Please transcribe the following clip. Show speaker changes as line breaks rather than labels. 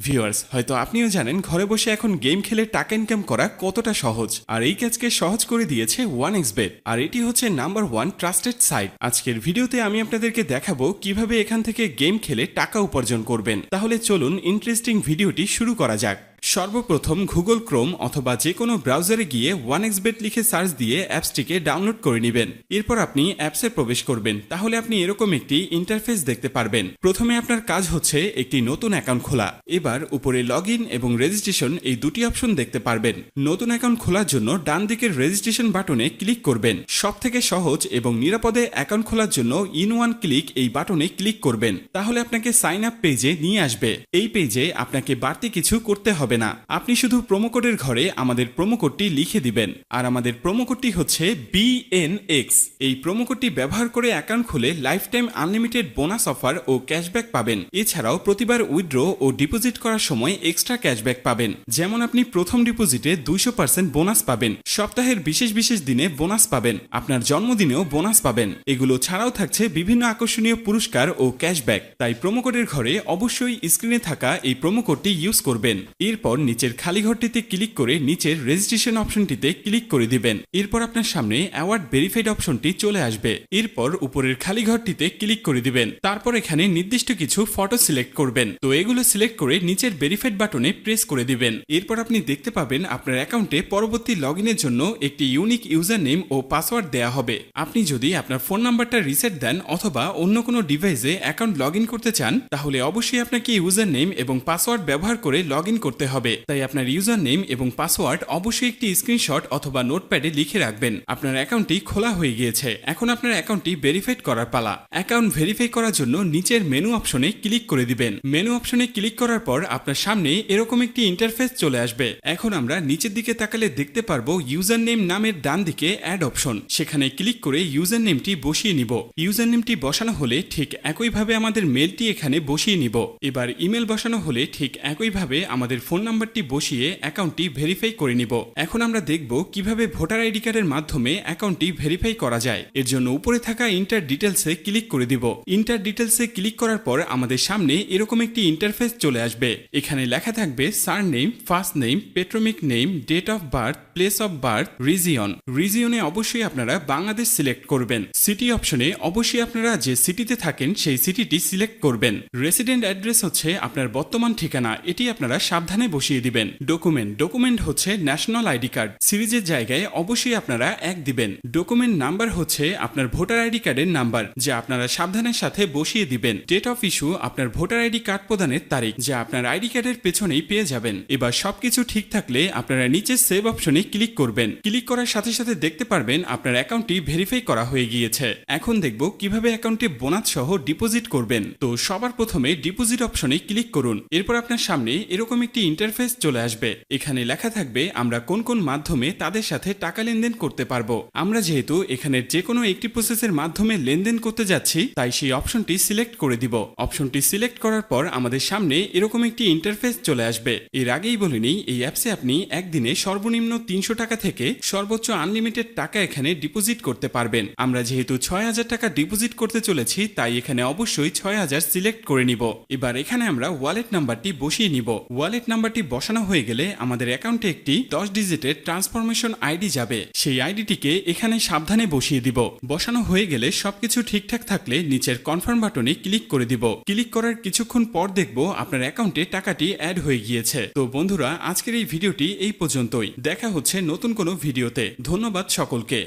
Viewers, হয়তো আপনিও জানেন ঘরে বসে এখন গেম খেলে টাকা ইনকাম করা কতটা সহজ। আর এই কাজকে সহজ করে দিয়েছে 1xBet। আর এটি হচ্ছে নাম্বার 1 ট্রাস্টেড সাইট। আজকের ভিডিওতে আমি আপনাদেরকে দেখাবো কিভাবে এখান থেকে গেম খেলে টাকা উপার্জন করবেন। তাহলে চলুন ইন্টারেস্টিং ভিডিওটি শুরু করা যাক। সর্বপ্রথম গুগল ক্রোম অথবা যে কোনো ব্রাউজারে গিয়ে 1xBet লিখে সার্চ দিয়ে অ্যাপসটিকে ডাউনলোড করে নেবেন। এরপর আপনি অ্যাপসে প্রবেশ করবেন। তাহলে আপনি এরকম একটি ইন্টারফেস দেখতে পারবেন। প্রথমে আপনার কাজ হচ্ছে একটি নতুন অ্যাকাউন্ট খোলা। এবার উপরে লগইন এবং রেজিস্ট্রেশন এই দুটি অপশন দেখতে পারবেন। নতুন অ্যাকাউন্ট খোলার জন্য ডান দিকের রেজিস্ট্রেশন বাটনে ক্লিক করবেন। সবথেকে সহজ এবং নিরাপদে অ্যাকাউন্ট খোলার জন্য ইন ওয়ান ক্লিক এই বাটনে ক্লিক করবেন। তাহলে আপনাকে সাইন আপ পেজে নিয়ে আসবে। এই পেজে আপনাকে বাড়তি কিছু করতে হবে না। আপনি শুধু প্রোমো কোডের ঘরে আমাদের প্রোমো কোডটি লিখে দিবেন। আর আমাদের প্রোমো কোডটি হচ্ছে BNX। এই প্রোমো কোডটি ব্যবহার করে অ্যাকাউন্ট খুলে lifetime unlimited bonus offer ও ক্যাশব্যাক পাবেন। এছাড়াও প্রতিবার উইথড্র ও ডিপোজিট করার সময় এক্সট্রা ক্যাশব্যাক পাবেন। যেমন আপনি প্রথম ডিপোজিটে 200% বোনাস পাবেন, সপ্তাহের বিশেষ বিশেষ দিনে বোনাস পাবেন, আপনার জন্মদিনেও বোনাস পাবেন। এগুলো ছাড়াও থাকছে বিভিন্ন আকর্ষণীয় পুরস্কার ও ক্যাশব্যাক। তাই প্রোমো কোডের ঘরে অবশ্যই স্ক্রিনে থাকা এই প্রোমো কোডটি ইউজ করবেন। এরপর নিচের খালি ঘরটিতে ক্লিক করে নিচের রেজিস্ট্রেশন অপশনটিতে ক্লিক করে দিবেন। এরপর আপনার সামনে অ্যাওয়ার্ড ভেরিফাইড অপশনটি চলে আসবে। এরপর উপরের খালি ঘরটিতে ক্লিক করে দিবেন। তারপর এখানে নির্দিষ্ট কিছু ফটো সিলেক্ট করবেন। তো এগুলো সিলেক্ট করে নিচের ভেরিফাইড বাটনে প্রেস করে দিবেন। এরপর আপনি দেখতে পাবেন আপনার অ্যাকাউন্টে পরবর্তী লগইনের জন্য একটি ইউনিক ইউজার নেম ও পাসওয়ার্ড দেয়া হবে। আপনি যদি আপনার ফোন নাম্বারটা রিসেট দেন অথবা অন্য কোনো ডিভাইসে অ্যাকাউন্ট লগইন করতে চান, তাহলে অবশ্যই আপনাকে ইউজার নেম এবং পাসওয়ার্ড ব্যবহার করে লগইন করতে হবে। তাই আপনার ইউজার নেম এবং পাসওয়ার্ড অবশ্যই একটি স্ক্রিনশট অথবা নোটপ্যাডে লিখে রাখবেন। আপনার অ্যাকাউন্টটি খোলা হয়ে গিয়েছে। এখন আপনার অ্যাকাউন্টটি ভেরিফাইড করার পালা। অ্যাকাউন্ট ভেরিফাই করার জন্য নিচের মেনু অপশনে ক্লিক করে দিবেন। মেনু অপশনে ক্লিক করার পর আপনার সামনে এরকম একটি ইন্টারফেস চলে আসবে। এখন আমরা নিচের দিকে তাকালে দেখতে পারবো ইউজার নেম নামের ডান দিকে অ্যাড অপশন। সেখানে ক্লিক করে ইউজার নেমটি বসিয়ে নিব। ইউজার নেমটি বসানো হলে ঠিক একইভাবে আমাদের মেলটি এখানে বসিয়ে নিব। এবার ইমেল বসানো হলে ঠিক একইভাবে আমাদের ফোন নাম্বারটি বসিয়ে অ্যাকাউন্টটি ভেরিফাই করে নিব। এখন আমরা দেখব কিভাবে ভোটার আইডি কার্ডের মাধ্যমে অ্যাকাউন্টটি ভেরিফাই করা যায়। এর জন্য উপরে থাকা ইন্টার ডিটেলসে ক্লিক করে দিব। ইন্টার ডিটেলসে ক্লিক করার পর আমাদের সামনে এরকম একটি ইন্টারফেস চলে আসবে। এখানে লেখা থাকবে surname, first name, patronymic name, date of birth, place of birth, region. রিজিয়নে অবশ্যই আপনারা বাংলাদেশ সিলেক্ট করবেন। সিটি অপশনে অবশ্যই আপনারা যে সিটিতে থাকেন সেই সিটিটি সিলেক্ট করবেন। রেসিডেন্ট অ্যাড্রেস হচ্ছে আপনার বর্তমান ঠিকানা, এটি আপনারা সাবধানে বসিয়ে দিবেন। ডকুমেন্ট হচ্ছে ন্যাশনাল আইডি কার্ড, সিরিজের জায়গায় অবশ্যই আপনারা 1 দিবেন। ডকুমেন্ট নাম্বার হচ্ছে আপনার ভোটার আইডি কার্ডের নাম্বার, যা আপনারা সাবধানের সাথে বসিয়ে দিবেন। ডেট অফ ইস্যু আপনার ভোটার আইডি কার্ড প্রদানের তারিখ, যা আপনার আইডি কার্ডের পেছনেই পেয়ে যাবেন। এবার সবকিছু ঠিক থাকলে আপনারা নিচে সেভ অপশনে ক্লিক করবেন। ক্লিক করার সাথে সাথে দেখতে পারবেন আপনার অ্যাকাউন্টটি ভেরিফাই করা হয়ে গিয়েছে। এখন দেখব কিভাবে অ্যাকাউন্টে বোনাস সহ ডিপোজিট করবেন। তো সবার প্রথমে ডিপোজিট অপশনে ক্লিক করুন। এরপর আপনার সামনে এরকম একটি ইন্টারফেস চলে আসবে। এখানে লেখা থাকবে আমরা কোন কোন মাধ্যমে তাদের সাথে টাকা লেনদেন করতে পারবো। আমরা যেহেতু এখানে যে কোনো একটি প্রসেসের মাধ্যমে লেনদেন করতে যাচ্ছি, তাই সেই অপশনটি সিলেক্ট করে দিব। অপশনটি সিলেক্ট করার পর আমাদের সামনে এরকম একটি ইন্টারফেস চলে আসবে। এর আগেই বলে নিই, এই অ্যাপসে আপনি একদিনে সর্বনিম্ন 300 টাকা থেকে সর্বোচ্চ আনলিমিটেড টাকা এখানে ডিপোজিট করতে পারবেন। আমরা যেহেতু 6000 টাকা ডিপোজিট করতে চলেছি, তাই এখানে অবশ্যই 6000 সিলেক্ট করে নিব। এবার এখানে আমরা ওয়ালেট নাম্বারটি বসিয়ে নিব। ওয়ালেট নাম্বারটি বসানো হয়ে গেলে আমাদের অ্যাকাউন্টে একটি 10 ডিজিটের ট্রান্সফরমেশন আইডি যাবে। সেই আইডিটিকে এখানে সাবধানে বসিয়ে দিব। বসানো হয়ে গেলে সবকিছু ঠিকঠাক থাকলে নিচের কনফার্ম বাটনে ক্লিক করে দিব। ক্লিক করার কিছুক্ষণ পর দেখব আপনার অ্যাকাউন্টে টাকাটি অ্যাড হয়ে গিয়েছে। তো বন্ধুরা, আজকের এই ভিডিওটি এই পর্যন্তই। দেখা হচ্ছে নতুন কোনো ভিডিওতে। ধন্যবাদ সকলকে।